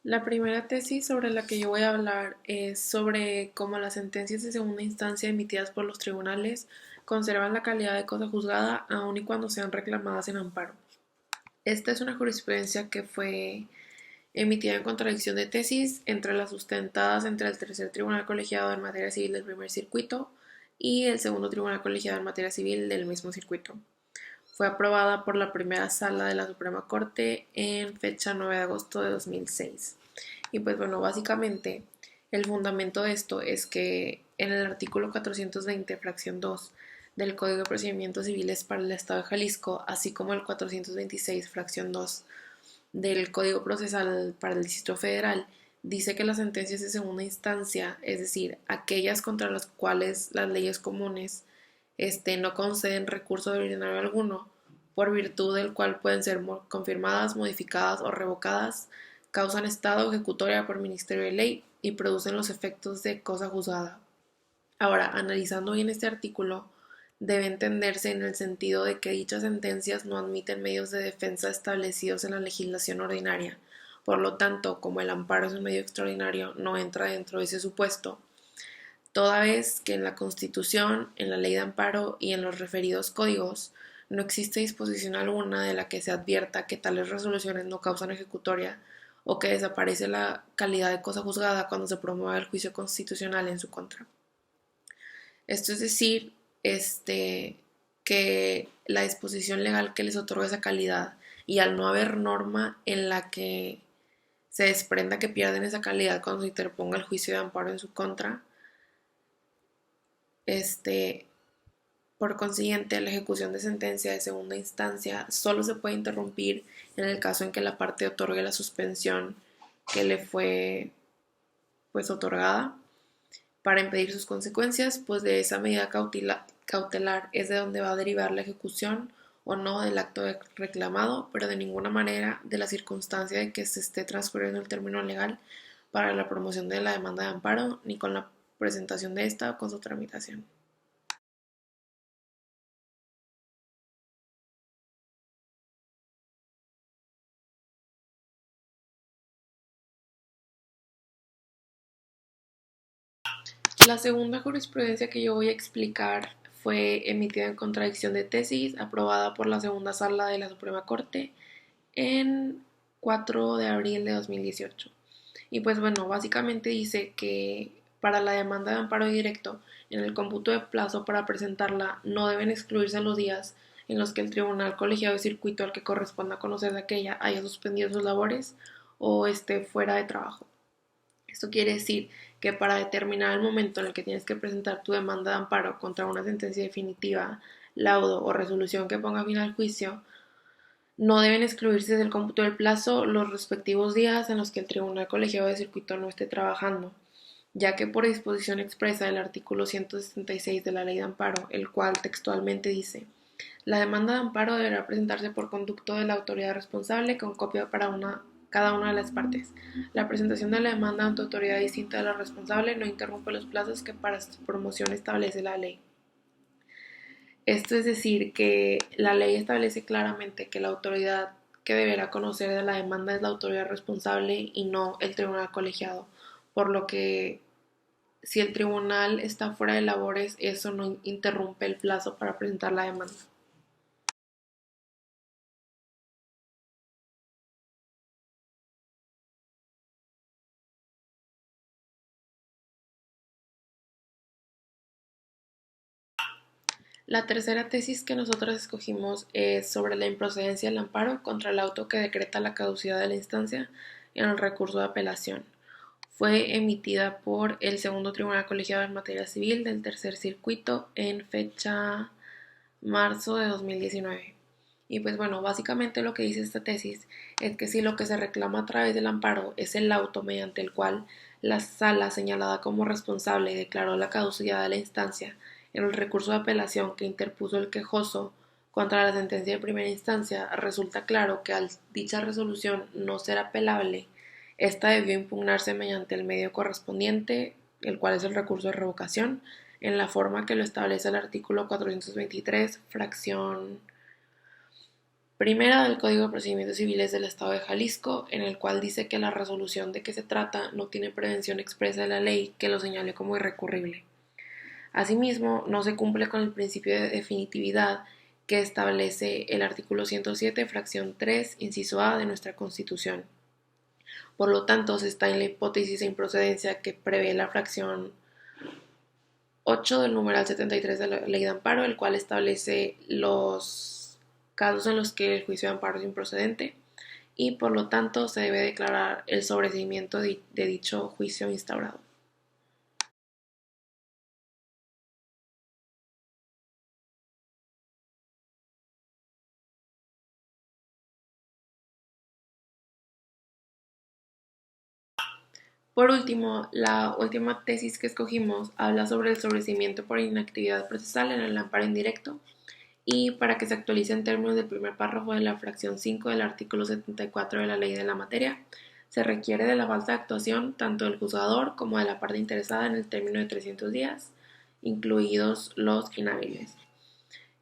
La primera tesis sobre la que yo voy a hablar es sobre cómo las sentencias de segunda instancia emitidas por los tribunales conservan la calidad de cosa juzgada aun y cuando sean reclamadas en amparo. Esta es una jurisprudencia que fue emitida en contradicción de tesis entre las sustentadas entre el tercer tribunal colegiado en materia civil del primer circuito y el segundo tribunal colegiado en materia civil del mismo circuito. Fue aprobada por la primera sala de la Suprema Corte en fecha 9 de agosto de 2006. Y pues bueno, básicamente el fundamento de esto es que en el artículo 420, fracción 2 del Código de Procedimientos Civiles para el Estado de Jalisco, así como el 426, fracción 2 del Código Procesal para el Distrito Federal, dice que las sentencias de segunda instancia, es decir, aquellas contra las cuales las leyes comunes no conceden recurso de ordinario alguno, por virtud del cual pueden ser confirmadas, modificadas o revocadas, causan estado ejecutoria por Ministerio de Ley y producen los efectos de cosa juzgada. Ahora, analizando bien este artículo, debe entenderse en el sentido de que dichas sentencias no admiten medios de defensa establecidos en la legislación ordinaria. Por lo tanto, como el amparo es un medio extraordinario, no entra dentro de ese supuesto, toda vez que en la Constitución, en la Ley de Amparo y en los referidos códigos no existe disposición alguna de la que se advierta que tales resoluciones no causan ejecutoria o que desaparece la calidad de cosa juzgada cuando se promueve el juicio constitucional en su contra. Esto es decir, que la disposición legal que les otorga esa calidad y al no haber norma en la que se desprenda que pierden esa calidad cuando se interponga el juicio de amparo en su contra, este, por consiguiente, la ejecución de sentencia de segunda instancia solo se puede interrumpir en el caso en que la parte otorgue la suspensión que le fue pues otorgada para impedir sus consecuencias, pues de esa medida cautelar es de donde va a derivar la ejecución o no del acto reclamado, pero de ninguna manera de la circunstancia de que se esté transcurriendo el término legal para la promoción de la demanda de amparo, ni con la presentación de esta o con su tramitación. La segunda jurisprudencia que yo voy a explicar fue emitida en contradicción de tesis, aprobada por la segunda sala de la Suprema Corte en 4 de abril de 2018. Y pues bueno, básicamente dice que para la demanda de amparo directo, en el cómputo de plazo para presentarla no deben excluirse los días en los que el tribunal colegiado de circuito al que corresponda conocer de aquella haya suspendido sus labores o esté fuera de trabajo. Esto quiere decir que para determinar el momento en el que tienes que presentar tu demanda de amparo contra una sentencia definitiva, laudo o resolución que ponga fin al juicio, no deben excluirse del cómputo del plazo los respectivos días en los que el tribunal colegiado de circuito no esté trabajando, ya que por disposición expresa del artículo 176 de la Ley de Amparo, el cual textualmente dice: la demanda de amparo deberá presentarse por conducto de la autoridad responsable con copia para cada una de las partes. La presentación de la demanda ante autoridad distinta de la responsable no interrumpe los plazos que para su promoción establece la ley. Esto es decir, que la ley establece claramente que la autoridad que deberá conocer de la demanda es la autoridad responsable y no el tribunal colegiado, por lo que si el tribunal está fuera de labores, eso no interrumpe el plazo para presentar la demanda. La tercera tesis que nosotros escogimos es sobre la improcedencia del amparo contra el auto que decreta la caducidad de la instancia en el recurso de apelación. Fue emitida por el segundo tribunal colegiado en materia civil del tercer circuito en fecha marzo de 2019. Y pues bueno, básicamente lo que dice esta tesis es que si lo que se reclama a través del amparo es el auto mediante el cual la sala señalada como responsable declaró la caducidad de la instancia en el recurso de apelación que interpuso el quejoso contra la sentencia de primera instancia, resulta claro que al dicha resolución no ser apelable, esta debió impugnarse mediante el medio correspondiente, el cual es el recurso de revocación, en la forma que lo establece el artículo 423, Primera del Código de Procedimientos Civiles del Estado de Jalisco, en el cual dice que la resolución de que se trata no tiene prevención expresa de la ley que lo señale como irrecurrible. Asimismo, no se cumple con el principio de definitividad que establece el artículo 107, fracción 3, inciso A de nuestra Constitución. Por lo tanto, se está en la hipótesis de improcedencia que prevé la fracción 8 del numeral 73 de la Ley de Amparo, el cual establece los casos en los que el juicio de amparo es improcedente y por lo tanto se debe declarar el sobreseimiento de dicho juicio instaurado. Por último, la última tesis que escogimos habla sobre el sobreseimiento por inactividad procesal en el amparo indirecto y para que se actualice en términos del primer párrafo de la fracción 5 del artículo 74 de la ley de la materia, se requiere de la falta de actuación tanto del juzgador como de la parte interesada en el término de 300 días, incluidos los inhábiles.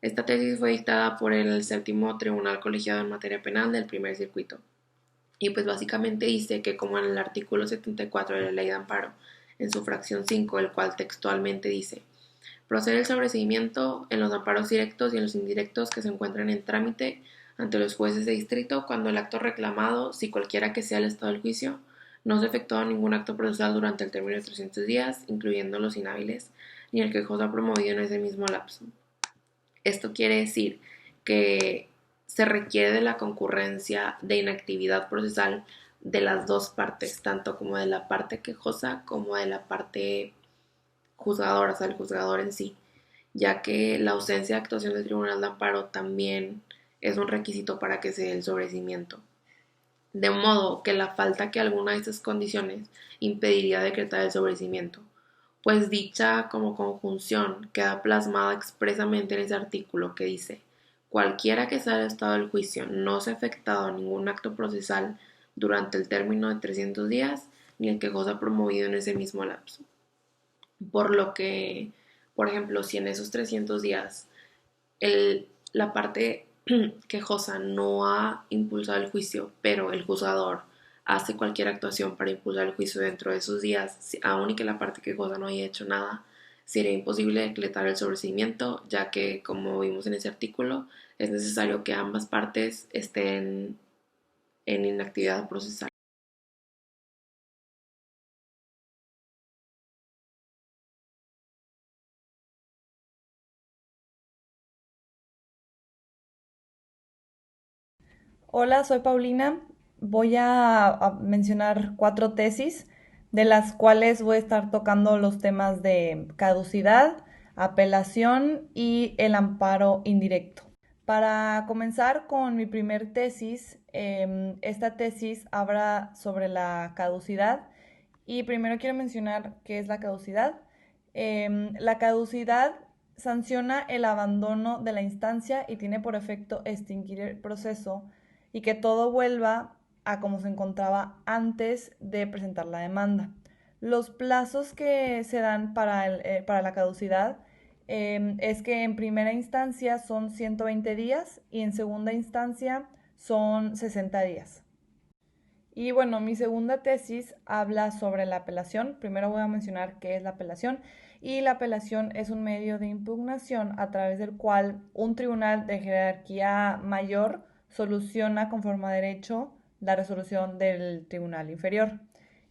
Esta tesis fue dictada por el séptimo Tribunal Colegiado en Materia Penal del Primer Circuito. Y pues básicamente dice que como en el artículo 74 de la Ley de Amparo, en su fracción 5, el cual textualmente dice: procede el sobreseimiento en los amparos directos y en los indirectos que se encuentran en trámite ante los jueces de distrito cuando el acto reclamado, si cualquiera que sea el estado del juicio, no se ha efectuado ningún acto procesal durante el término de 300 días, incluyendo los inhábiles, ni el quejoso ha promovido en ese mismo lapso. Esto quiere decir que se requiere de la concurrencia de inactividad procesal de las dos partes, tanto como de la parte quejosa como de la parte juzgadora, o sea, el juzgador en sí, ya que la ausencia de actuación del tribunal de amparo también es un requisito para que se dé el sobreseimiento. De modo que la falta que alguna de estas condiciones impediría decretar el sobreseimiento, pues dicha como conjunción queda plasmada expresamente en ese artículo que dice: cualquiera que sea el estado del juicio no se ha efectuado ningún acto procesal durante el término de 300 días, ni el quejoso ha promovido en ese mismo lapso. Por lo que, por ejemplo, si en esos 300 días la parte quejosa no ha impulsado el juicio, pero el juzgador hace cualquier actuación para impulsar el juicio dentro de esos días, aun y que la parte quejosa no haya hecho nada, sería imposible decretar el sobreseimiento, ya que, como vimos en ese artículo, es necesario que ambas partes estén en inactividad procesal. Hola, soy Paulina. Voy a mencionar 4 tesis, de las cuales voy a estar tocando los temas de caducidad, apelación y el amparo indirecto. Para comenzar con mi primer tesis, esta tesis habla sobre la caducidad y primero quiero mencionar qué es la caducidad. La caducidad sanciona el abandono de la instancia y tiene por efecto extinguir el proceso y que todo vuelva a como se encontraba antes de presentar la demanda. Los plazos que se dan para la caducidad es que en primera instancia son 120 días y en segunda instancia son 60 días. Y bueno, mi segunda tesis habla sobre la apelación. Primero voy a mencionar qué es la apelación. Y la apelación es un medio de impugnación a través del cual un tribunal de jerarquía mayor soluciona conforme a derecho la resolución del tribunal inferior.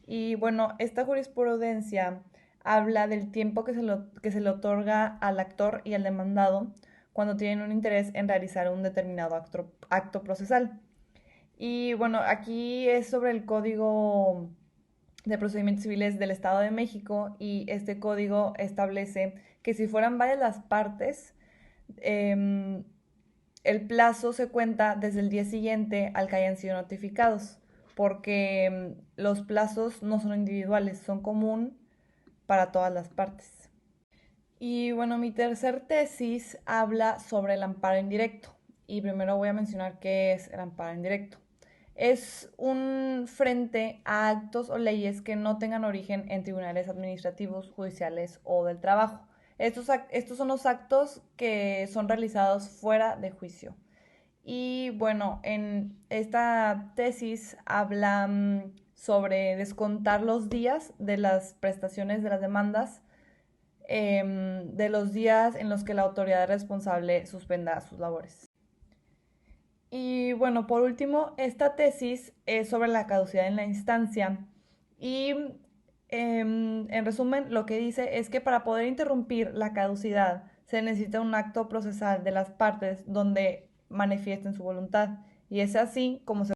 Y bueno, esta jurisprudencia habla del tiempo que se le otorga al actor y al demandado cuando tienen un interés en realizar un determinado acto procesal. Y bueno, aquí es sobre el Código de Procedimientos Civiles del Estado de México y este código establece que si fueran varias las partes, eh, el plazo se cuenta desde el día siguiente al que hayan sido notificados, porque los plazos no son individuales, son común para todas las partes. Y bueno, mi tercer tesis habla sobre el amparo indirecto. Y primero voy a mencionar qué es el amparo indirecto. Es un frente a actos o leyes que no tengan origen en tribunales administrativos, judiciales o del trabajo. Estos son los actos que son realizados fuera de juicio. Y bueno, en esta tesis habla sobre descontar los días de las prestaciones de las demandas, de los días en los que la autoridad responsable suspenda sus labores. Y bueno, por último, esta tesis es sobre la caducidad en la instancia y en resumen lo que dice es que para poder interrumpir la caducidad se necesita un acto procesal de las partes donde manifiesten su voluntad y es así como se